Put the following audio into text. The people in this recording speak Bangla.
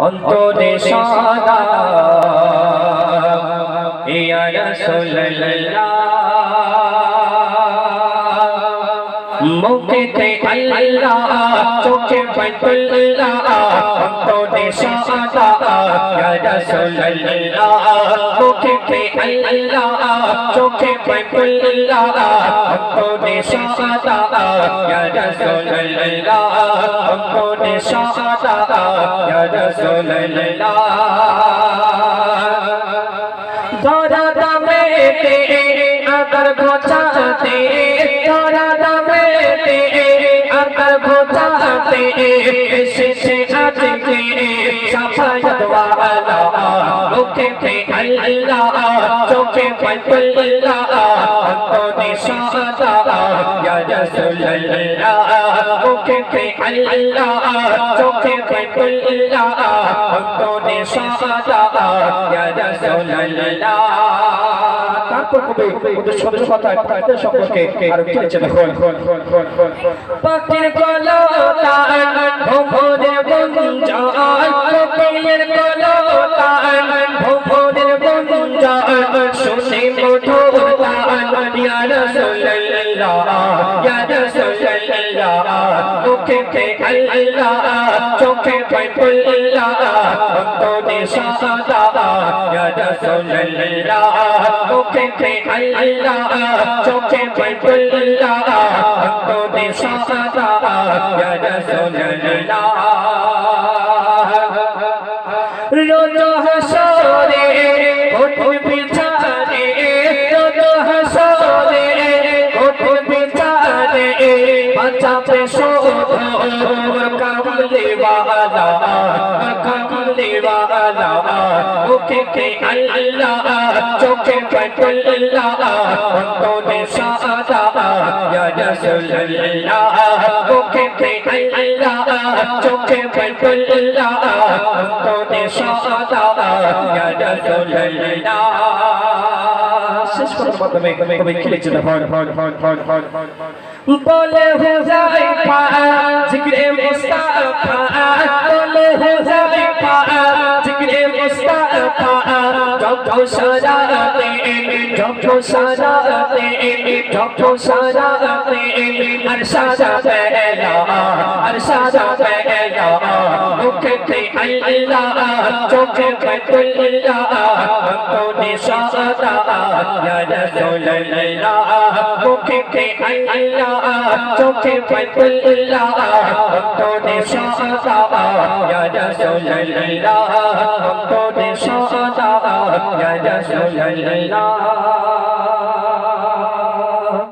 অন্তরে সদা ইয়া রাসূলুল্লাহ মুখে আল্লাহ চোখে বাইতুল্লাহ অন্তরে সদা ইয়া রাসূলুল্লাহ মুখে আল্লাহ চোখে বাইতুল্লাহ অন্তরে সদা ইয়া রাসূলুল্লাহ অন্তরে সদা ইয়া রাসূলুল্লাহ ধরা দামেতে আদর ঘোচাতে ধরা দামেতে আদর ঘোচাতে এসেছে আজকে সাফায়াত ওয়ালা মুখে আল্লাহ চোখে বাইতুল্লাহ অন্তরে সদা ইয়া রাসূলুল্লাহ মুখে আল্লাহ চোখে বাইতুল্লাহ অন্তরে সদা ইয়া রাসূলুল্লাহ। তারপর কবি ওদের ছোট কথা একটা সম্পর্কে আরো কি লিখেছে দেখুন। পাখির কলতা ভোরের গুঞ্জন কোকিলের কলতা ভোরের গুঞ্জন শুনে মধুর গান ইয়া রাসূলুল্লাহ ইয়া রাসূলুল্লাহ মুখে আল্লাহ চোখে বাইতুল্লাহ অন্তরে সদা ইয়া রাসূলুল্লাহ মুখে আল্লাহ চোখে বাইতুল্লাহ অন্তরে সদা ইয়া রাসূলুল্লাহ। রোজ হাসরে ওঠে বিচারে রোজ হাসরে ওঠে বিচারে বাঁচাবে শোধ কামলি ওয়ালা কামলি ওয়ালা মুখে আল্লাহ চোখে বাইতুল্লাহ অন্তরে সদা ইয়া রাসূলুল্লাহ মুখে আল্লাহ চোখে বাইতুল্লাহ অন্তরে সদা ইয়া রাসূলুল্লাহ। শেষ করার মাধ্যমে কবি কি লিখছে দেখুন। বলে হুযায়ফা জিকরে মুস্তাফা বলে হুযায়ফা জিকরে মুস্তাফা জপ সারাতে জপ সারাতে জপ সারাতে আরশাদা পেলা আরশাদা পেলা মুখে আল্লাহ চোখে বাইতুল্লাহ অন্তরে সদা ইয়া রাসূলুল্লাহ মুখে আল্লাহ চোখে বাইতুল্লাহ অন্তরে সদা ইয়া রাসূলুল্লাহ অন্তরে সদা ইয়া রাসূলুল্লাহ।